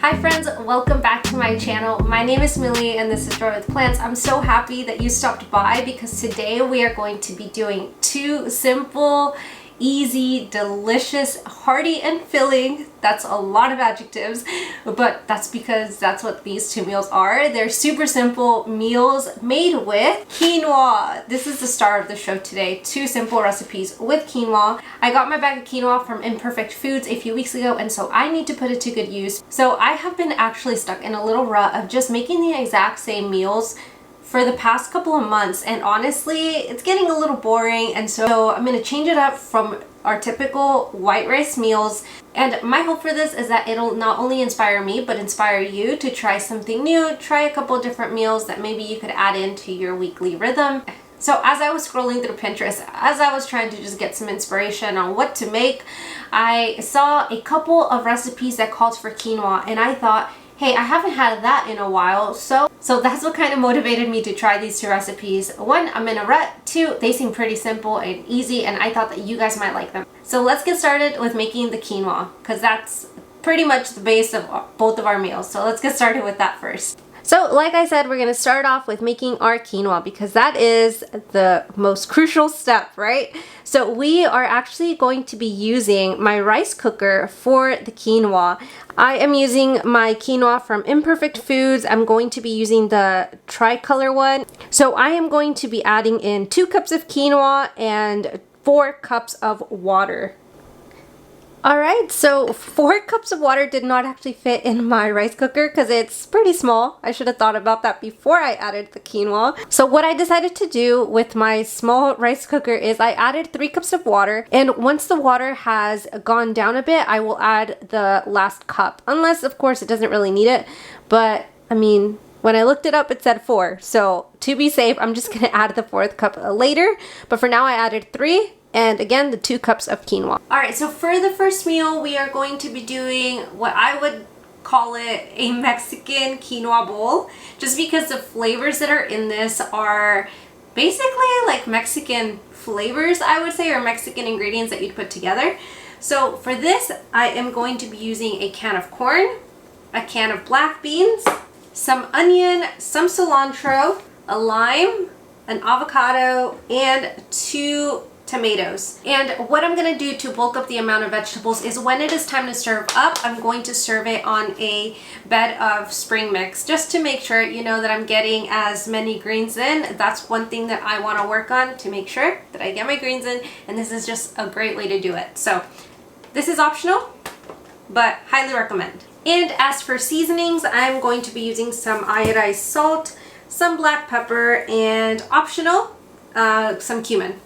Hi friends, welcome back to my channel. My name is Millie and this is Joy with Plants. I'm so happy that you stopped by because today we are going to be doing two simple, easy, delicious, hearty, and filling. That's a lot of adjectives, but that's because that's what these two meals are. They're super simple meals made with quinoa. This is the star of the show today. Two simple recipes with quinoa. I got my bag of quinoa from Imperfect Foods a few weeks ago, and so I need to put it to good use. So I have been actually stuck in a little rut of just making the exact same meals for the past couple of months, and honestly it's getting a little boring, and so I'm gonna change it up from our typical white rice meals. And my hope for this is that it'll not only inspire me but inspire you to try something new, try a couple different meals that maybe you could add into your weekly rhythm. So as I was scrolling through Pinterest, as I was trying to just get some inspiration on what to make, I saw a couple of recipes that called for quinoa, and I thought, hey, I haven't had that in a while, so that's what kind of motivated me to try these two recipes. One, I'm in a rut. Two, they seem pretty simple and easy, and I thought that you guys might like them. So let's get started with making the quinoa, because that's pretty much the base of both of our meals. So let's get started with that first. So like I said, we're going to start off with making our quinoa because that is the most crucial step, right? So we are actually going to be using my rice cooker for the quinoa. I am using my quinoa from Imperfect Foods. I'm going to be using the tricolor one. So I am going to be adding in 2 cups of quinoa and 4 cups of water. Alright, so 4 cups of water did not actually fit in my rice cooker because it's pretty small. I should have thought about that before I added the quinoa. So what I decided to do with my small rice cooker is I added 3 cups of water, and once the water has gone down a bit, I will add the last cup. Unless, of course, it doesn't really need it. But, I mean, when I looked it up, it said 4. So to be safe, I'm just going to add the 4th cup later. But for now, I added 3. And again, the 2 cups of quinoa. Alright, so for the first meal, we are going to be doing what I would call it a Mexican quinoa bowl. Just because the flavors that are in this are basically like Mexican flavors, I would say, or Mexican ingredients that you'd put together. So for this, I am going to be using a can of corn, a can of black beans, some onion, some cilantro, a lime, an avocado, and 2 tomatoes. And what I'm going to do to bulk up the amount of vegetables is when it is time to serve up, I'm going to serve it on a bed of spring mix just to make sure, you know, that I'm getting as many greens in. That's one thing that I want to work on to make sure that I get my greens in, and this is just a great way to do it. So this is optional, but highly recommend. And as for seasonings, I'm going to be using some iodized salt, some black pepper, and optional, some cumin.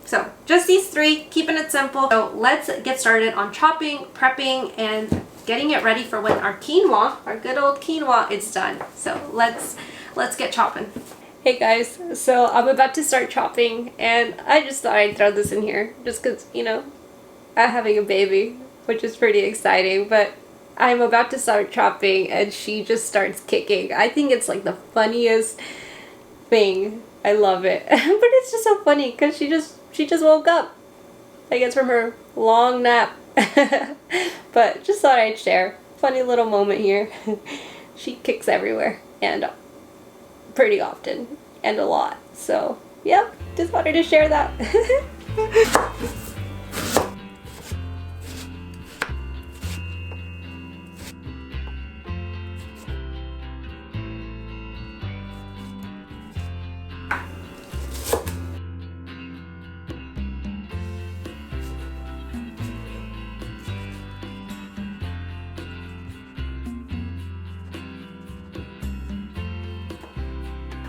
So just these 3, keeping it simple. So let's get started on chopping, prepping, and getting it ready for when our quinoa, our good old quinoa, is done. So let's get chopping. Hey guys, so I'm about to start chopping, and I just thought I'd throw this in here just because, you know, I'm having a baby, which is pretty exciting, but I'm about to start chopping and she just starts kicking. I think it's like the funniest thing. I love it. But it's just so funny because she just woke up, I guess, from her long nap. But just thought I'd share. Funny little moment here. She kicks everywhere and pretty often and a lot. So, yep, just wanted to share that.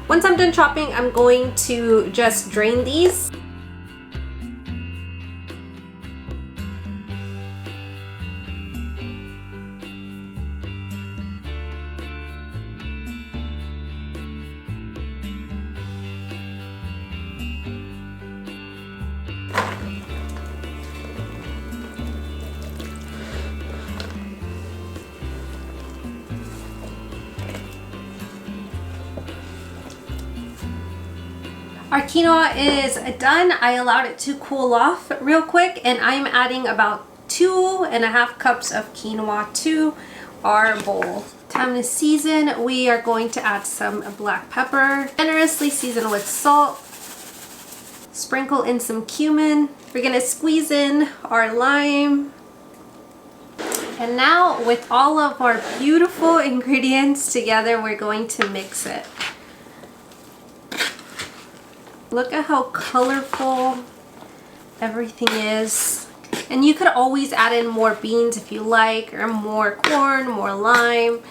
Once I'm done chopping, I'm going to just drain these. Our quinoa is done. I allowed it to cool off real quick, and I'm adding about 2.5 cups of quinoa to our bowl. Time to season. We are going to add some black pepper. Generously season with salt. Sprinkle in some cumin. We're gonna squeeze in our lime. And now with all of our beautiful ingredients together, we're going to mix it. Look at how colorful everything is. And you could always add in more beans if you like, or more corn, more lime.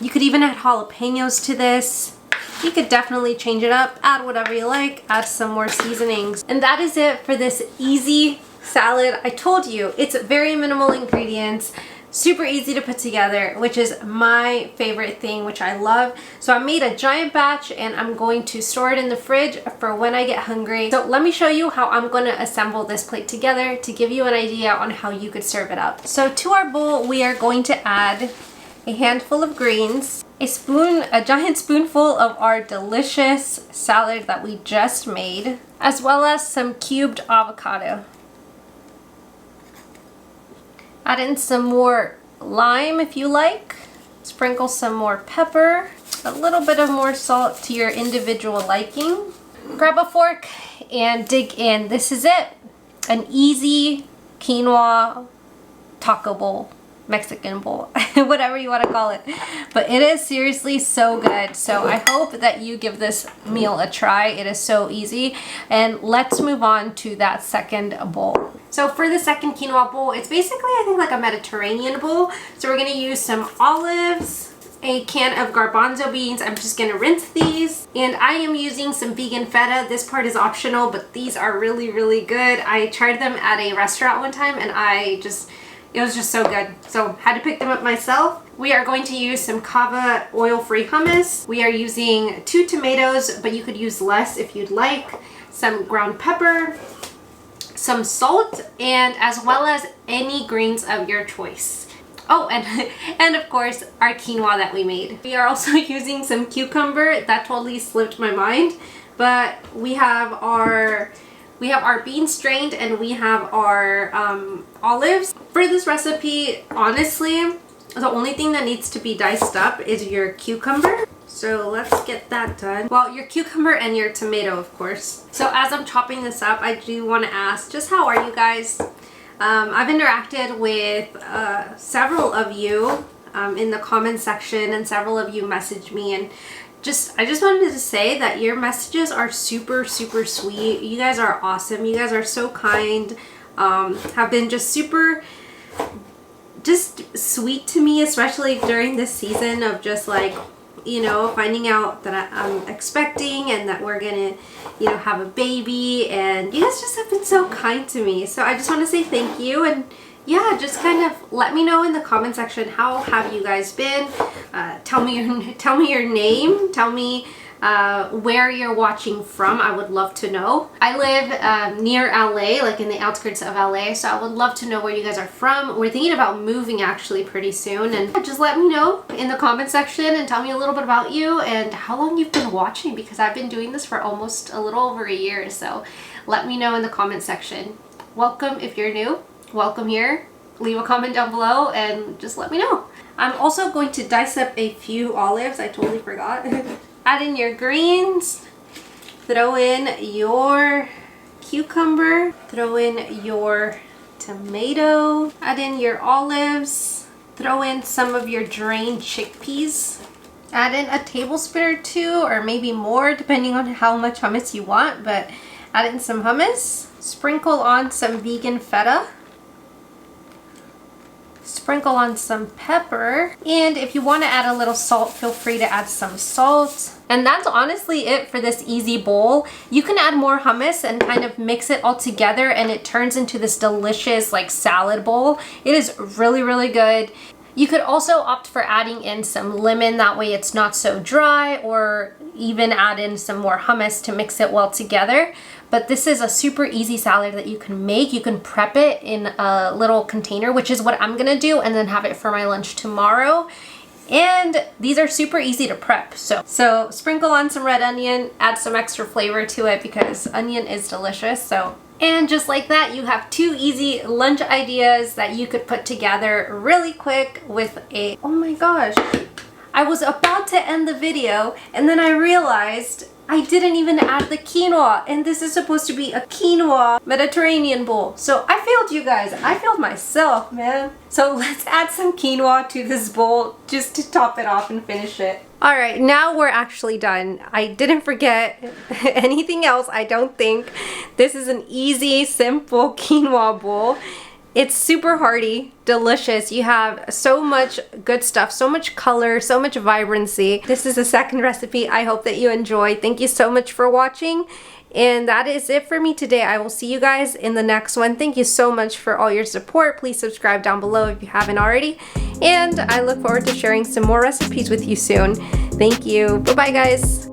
You could even add jalapenos to this. You could definitely change it up, add whatever you like, add some more seasonings. And that is it for this easy salad. I told you, it's very minimal ingredients, super easy to put together, which is my favorite thing, which I love. So I made a giant batch and I'm going to store it in the fridge for when I get hungry. So let me show you how I'm going to assemble this plate together to give you an idea on how you could serve it up. So to our bowl, we are going to add a handful of greens, a giant spoonful of our delicious salad that we just made, as well as some cubed avocado. Add in some more lime if you like. Sprinkle some more pepper, a little bit of more salt to your individual liking. Grab a fork and dig in. This is it. An easy quinoa taco bowl, Mexican bowl, whatever you want to call it. But it is seriously so good. So I hope that you give this meal a try. It is so easy. And let's move on to that second bowl. So for the second quinoa bowl, it's basically, I think, like a Mediterranean bowl. So we're going to use some olives, a can of garbanzo beans. I'm just going to rinse these. And I am using some vegan feta. This part is optional, but these are really, really good. I tried them at a restaurant one time and it was just so good. So had to pick them up myself. We are going to use some kava oil-free hummus. We are using 2 tomatoes, but you could use less if you'd like. Some ground pepper, some salt, and as well as any greens of your choice. Oh, and of course our quinoa that we made. We are also using some cucumber. That totally slipped my mind, but we have our beans strained and we have our olives. For this recipe, honestly, the only thing that needs to be diced up is your cucumber. So let's get that done. Well, your cucumber and your tomato, of course. So as I'm chopping this up, I do want to ask, just how are you guys? I've interacted with several of you in the comment section, and several of you messaged me, and I just wanted to say that your messages are super, super sweet. You guys are awesome. You guys are so kind. Have been just super sweet to me, especially during this season of just like, you know, finding out that I'm expecting and that we're gonna, you know, have a baby, and you guys just have been so kind to me. So I just want to say thank you, and yeah, just kind of let me know in the comment section, how have you guys been? Tell me your name. Tell me where you're watching from. I would love to know. I live near LA, like in the outskirts of LA, so I would love to know where you guys are from. We're thinking about moving actually pretty soon, and just let me know in the comment section and tell me a little bit about you and how long you've been watching, because I've been doing this for almost a little over a year. So let me know in the comment section. Welcome if you're new. Welcome here. Leave a comment down below and just let me know. I'm also going to dice up a few olives. I totally forgot. Add in your greens, throw in your cucumber, throw in your tomato, add in your olives, throw in some of your drained chickpeas, add in a tablespoon or 2 or maybe more depending on how much hummus you want, but add in some hummus, sprinkle on some vegan feta, sprinkle on some pepper, and if you want to add a little salt, feel free to add some salt. And that's honestly it for this easy bowl. You can add more hummus and kind of mix it all together, and it turns into this delicious like salad bowl. It is really, really good. You could also opt for adding in some lemon, that way it's not so dry, or even add in some more hummus to mix it well together. But this is a super easy salad that you can make. You can prep it in a little container, which is what I'm gonna do, and then have it for my lunch tomorrow. And these are super easy to prep. So sprinkle on some red onion, add some extra flavor to it because onion is delicious. So And just like that, you have 2 easy lunch ideas that you could put together really quick with a, oh my gosh, I was about to end the video and then I realized I didn't even add the quinoa, and this is supposed to be a quinoa Mediterranean bowl. So I failed you guys. I failed myself, man. So let's add some quinoa to this bowl just to top it off and finish it. All right, now we're actually done. I didn't forget anything else, I don't think. This is an easy, simple quinoa bowl. It's super hearty, delicious. You have so much good stuff, so much color, so much vibrancy. This is the second recipe. I hope that you enjoy. Thank you so much for watching. And that is it for me today. I will see you guys in the next one. Thank you so much for all your support. Please subscribe down below if you haven't already. And I look forward to sharing some more recipes with you soon. Thank you. Bye-bye, guys.